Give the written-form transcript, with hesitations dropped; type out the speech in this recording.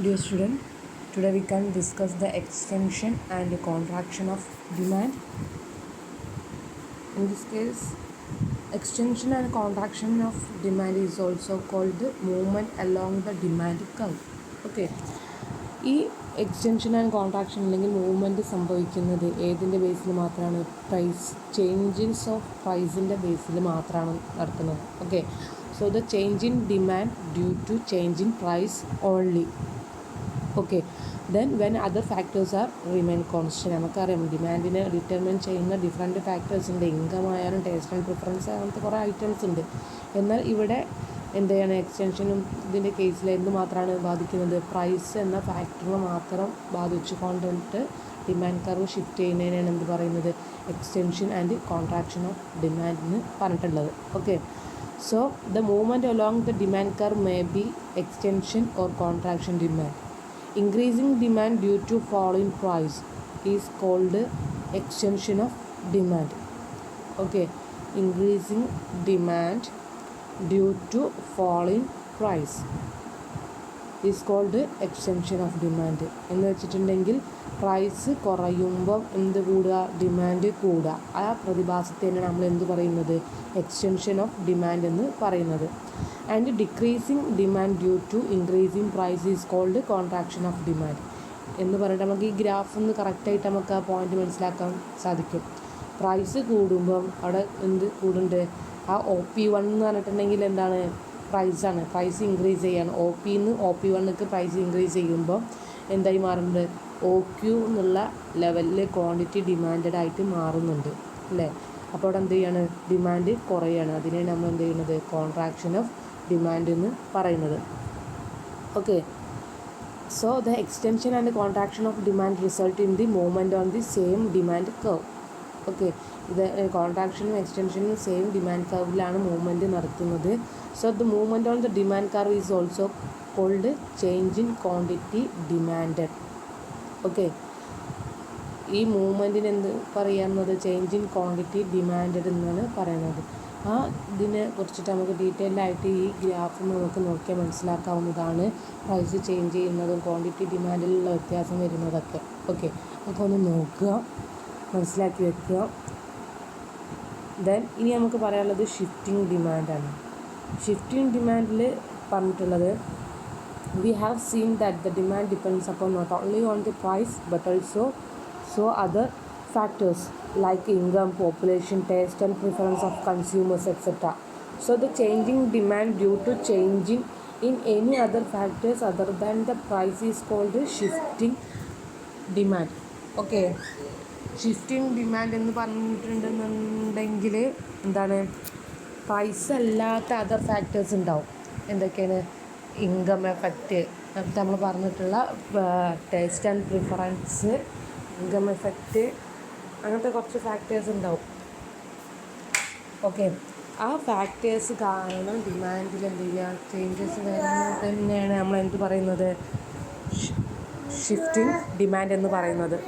Dear student, today we can discuss the extension and the contraction of demand. In this case, extension and contraction of demand is also called the movement along the demand curve. Okay. ഈ extension and contraction അല്ലെങ്കിൽ movement സംഭവിക്കുന്നത് ഏതിൻ്റെ ബേസിൽ മാത്രമാണ്? Price changes of പ്രൈസിൻ്റെ ബേസിൽ മാത്രമാണ് നടക്കുന്നത്. Okay, so the change in demand due to change in price only. Okay, then when other factors are remain constant. നമുക്കറിയാം ഡിമാൻഡിനെ ഡിറ്റർമിൻ ചെയ്യുന്ന ഡിഫറെൻറ്റ് ഫാക്ടേഴ്സ് ഉണ്ട്. ഇൻകം ആയാലും ടേസ്റ്റ് ആൻഡ് പ്രിഫറൻസ് അങ്ങനത്തെ കുറേ ഐറ്റംസ് ഉണ്ട്. എന്നാൽ ഇവിടെ എന്താണ് എക്സ്റ്റൻഷനും ഇതിൻ്റെ കേസിൽ എന്ത് മാത്രമാണ് ബാധിക്കുന്നത്? പ്രൈസ് എന്ന ഫാക്ടറിനെ മാത്രം ബാധിച്ചു കൊണ്ടിട്ട് ഡിമാൻഡ് കർവ് ഷിഫ്റ്റ് ചെയ്യുന്നതിനാണ് എന്ത് പറയുന്നത്? Extension and contraction of demand എന്ന് പറഞ്ഞിട്ടുള്ളത്. Okay, so the movement along the demand curve may be extension or contraction demand. Increasing demand due to fall in price is called extension of demand. Okay, increasing demand due to fall in price is called extension of demand. എന്ന് വെച്ചിട്ടുണ്ടെങ്കിൽ price കുറയുമ്പം എന്ത് കൂടുക? Demand കൂടുക. ആ പ്രതിഭാസത്തെയാണ് നമ്മൾ എന്ത് പറയുന്നത്? Extension of demand എന്ന് പറയുന്നത്. And decreasing demand due to increasing price is called contraction of demand എന്ന് പറഞ്ഞിട്ട് നമുക്ക് ഈ ഗ്രാഫ് ഒന്ന് കറക്റ്റായിട്ട് നമുക്ക് ആ പോയിന്റ് മനസ്സിലാക്കാൻ സാധിക്കും. പ്രൈസ് കൂടുമ്പം അവിടെ എന്ത് കൂടുന്നുണ്ട്? ആ OP1 എന്ന് പറഞ്ഞിട്ടുണ്ടെങ്കിൽ എന്താണ്? പ്രൈസാണ്. പ്രൈസ് ഇൻക്രീസ് ചെയ്യാണ്. OPന്ന് OP1ക്ക് പ്രൈസ് ഇൻക്രീസ് ചെയ്യുമ്പോൾ എന്തായി മാറുന്നുണ്ട്? OQ എന്നുള്ള ലെവലിൽ ക്വാണ്ടിറ്റി ഡിമാൻഡഡ് ആയിട്ട് മാറുന്നുണ്ട് അല്ലേ? അപ്പോൾ അവിടെ എന്ത് ചെയ്യാണ്? ഡിമാൻഡ് കുറയാണ്. അതിനെ നമ്മൾ എന്ത് ചെയ്യുന്നത്? കോൺട്രാക്ഷൻ ഓഫ് ഡിമാൻഡ് എന്ന് പറയുന്നത്. Okay, so the extension and contraction of demand result in the movement on the same demand curve. Okay, ഇത് കോൺട്രാക്ഷനും എക്സ്റ്റൻഷനും സെയിം ഡിമാൻഡ് കർവിലാണ് മൂവ്മെൻറ്റ് നടത്തുന്നത്. So the movement on the demand curve is also called change in quantity demanded. Okay, ഈ മൂവ്മെൻറ്റിന് എന്ത് പറയുന്നത്? Change in quantity demanded എന്നാണ് പറയുന്നത്. ആ ഇതിനെ കുറിച്ചിട്ട് നമുക്ക് ഡീറ്റെയിൽഡ് ആയിട്ട് ഈ ഗ്രാഫ് നമുക്ക് നോക്കിയാൽ മനസ്സിലാക്കാവുന്നതാണ്. പ്രൈസ് ചേഞ്ച് ചെയ്യുന്നതും ക്വാണ്ടിറ്റി ഡിമാൻഡിലുള്ള വ്യത്യാസം വരുന്നതൊക്കെ. ഓക്കെ, അതൊക്കെ ഒന്ന് നോക്കുക, മനസ്സിലാക്കി വെക്കുക. ദെൻ ഇനി നമുക്ക് പറയാനുള്ളത് ഷിഫ്റ്റിംഗ് ഡിമാൻഡാണ്. ഷിഫ്റ്റിംഗ് ഡിമാൻഡിൽ പറഞ്ഞിട്ടുള്ളത് we have seen that the demand depends upon not only on the price but also other factors like income, population, taste and preference of consumers, etc. So the changing demand due to changing in any other factors other than the price is called shifting demand. Okay, shifting demand എന്ന് പറഞ്ഞിട്ടുണ്ടെന്നുണ്ടെങ്കിൽ എന്താണ്? Price അല്ലാത്ത other factors ഉണ്ടാവും. എന്തൊക്കെയാണ്? Income effect, നമ്മൾ പറഞ്ഞിട്ടുള്ള taste and preference, income effect, അങ്ങനത്തെ കുറച്ച് factors ഉണ്ടാവും. ഓക്കെ, ആ ഫാക്ടേഴ്സ് കാരണം ഡിമാൻഡിൽ എന്ത് ചെയ്യുക? ചേഞ്ചസ് വരുന്നത് തന്നെയാണ് നമ്മൾ എന്ത് പറയുന്നത്? ഷിഫ്റ്റിംഗ് ഡിമാൻഡ് എന്ന് പറയുന്നത്.